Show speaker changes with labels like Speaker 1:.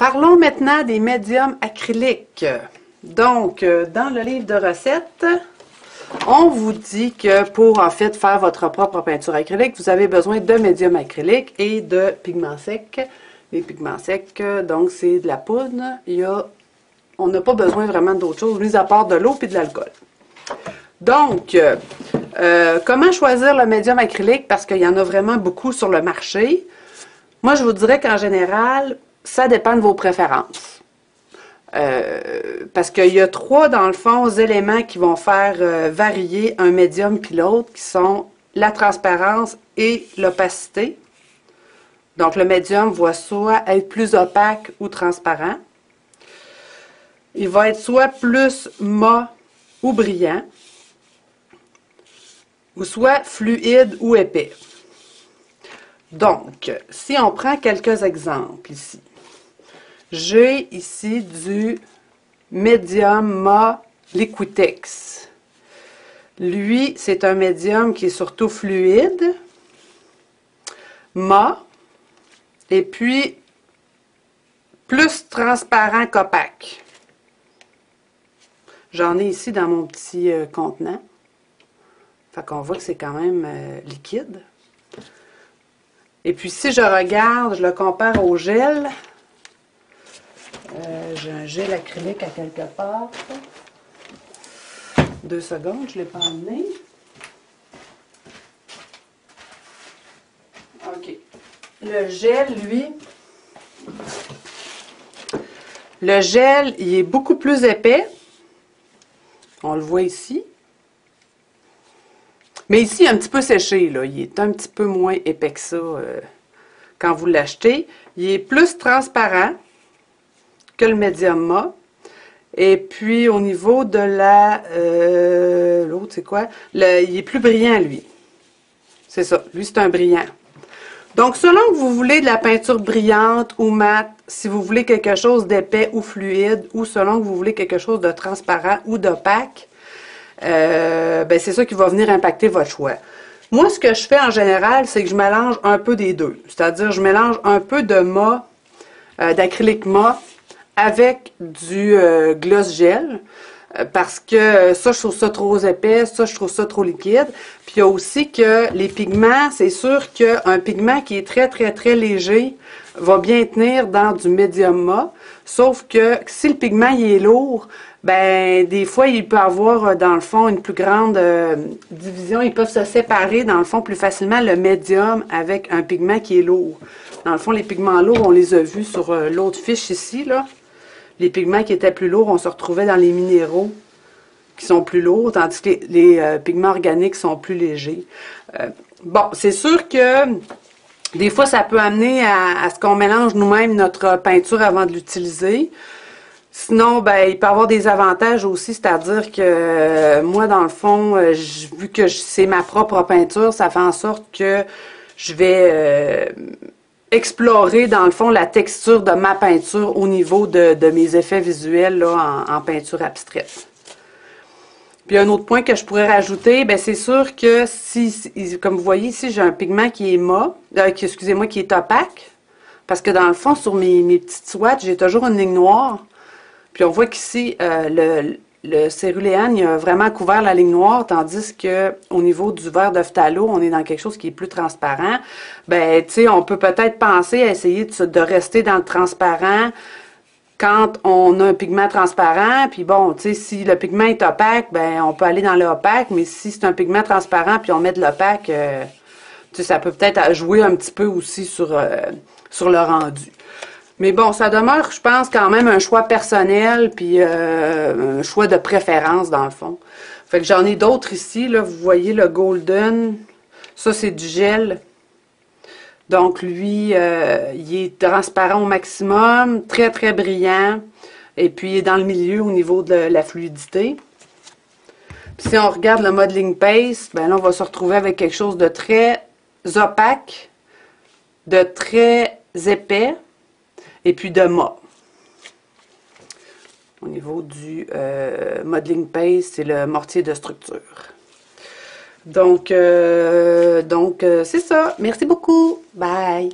Speaker 1: Parlons maintenant des médiums acryliques. Donc, dans le livre de recettes, on vous dit que pour en fait faire votre propre peinture acrylique, vous avez besoin de médiums acryliques et de pigments secs. Les pigments secs, donc c'est de la poudre. On n'a pas besoin vraiment d'autre chose, mis à part de l'eau et de l'alcool. Donc, comment choisir le médium acrylique? Parce qu'il y en a vraiment beaucoup sur le marché. Moi, je vous dirais qu'en général, ça dépend de vos préférences. Parce qu'il y a trois, dans le fond, éléments qui vont faire varier un médium puis l'autre, qui sont la transparence et l'opacité. Donc, le médium va soit être plus opaque ou transparent. Il va être soit plus mat ou brillant, ou soit fluide ou épais. Donc, si on prend quelques exemples ici, j'ai ici du médium mat Liquitex. Lui, c'est un médium qui est surtout fluide, mat, et puis plus transparent qu'opaque. J'en ai ici dans mon petit contenant. Fait qu'on voit que c'est quand même liquide. Et puis si je regarde, je le compare au gel. J'ai un gel acrylique à quelque part. 2 secondes, je ne l'ai pas amené. OK. Le gel, lui, il est beaucoup plus épais. On le voit ici. Mais ici, il est un petit peu séché, là. Il est un petit peu moins épais que ça quand vous l'achetez. Il est plus transparent que le médium mat. Et puis, au niveau de l'autre, c'est quoi? Il est plus brillant, lui. C'est ça. Lui, c'est un brillant. Donc, selon que vous voulez de la peinture brillante ou mate, si vous voulez quelque chose d'épais ou fluide, ou selon que vous voulez quelque chose de transparent ou d'opaque, ben c'est ça qui va venir impacter votre choix. Moi, ce que je fais en général, c'est que je mélange un peu des deux. C'est-à-dire, je mélange un peu de mat, d'acrylique mat, avec du gloss gel. Parce que ça, je trouve ça trop épais, ça, je trouve ça trop liquide. Puis il y a aussi que les pigments, c'est sûr qu'un pigment qui est très, très, très léger va bien tenir dans du médium mat. Sauf que si le pigment il est lourd, ben des fois, il peut avoir, dans le fond, une plus grande division. Ils peuvent se séparer, dans le fond, plus facilement le médium avec un pigment qui est lourd. Dans le fond, les pigments lourds, on les a vus sur l'autre fiche ici, là. Les pigments qui étaient plus lourds, on se retrouvait dans les minéraux qui sont plus lourds, tandis que les pigments organiques sont plus légers. Bon, c'est sûr que des fois, ça peut amener à ce qu'on mélange nous-mêmes notre peinture avant de l'utiliser. Sinon, ben, il peut y avoir des avantages aussi, c'est-à-dire que moi, dans le fond, vu que c'est ma propre peinture, ça fait en sorte que je vais explorer, dans le fond, la texture de ma peinture au niveau de mes effets visuels là, en peinture abstraite. Puis un autre point que je pourrais rajouter, ben c'est sûr que si, comme vous voyez ici, j'ai un pigment qui est mat, excusez-moi, qui est opaque, parce que dans le fond, sur mes petites swatchs, j'ai toujours une ligne noire. Puis on voit qu'ici, le céruléane, il a vraiment couvert la ligne noire, tandis que au niveau du verre de phthalo, on est dans quelque chose qui est plus transparent. Ben, tu sais, on peut peut-être penser à essayer de rester dans le transparent quand on a un pigment transparent. Puis bon, tu sais, si le pigment est opaque, ben, on peut aller dans l'opaque, mais si c'est un pigment transparent puis on met de l'opaque, tu sais, ça peut peut-être jouer un petit peu aussi sur le rendu. Mais bon, ça demeure, je pense, quand même un choix personnel, puis un choix de préférence, dans le fond. Fait que j'en ai d'autres ici, là, vous voyez le Golden, ça c'est du gel. Donc lui, il est transparent au maximum, très très brillant, et puis il est dans le milieu au niveau de la fluidité. Puis si on regarde le modeling paste, ben là on va se retrouver avec quelque chose de très opaque, de très épais, et puis de mat. Au niveau du modeling paste, c'est le mortier de structure. Donc c'est ça. Merci beaucoup. Bye.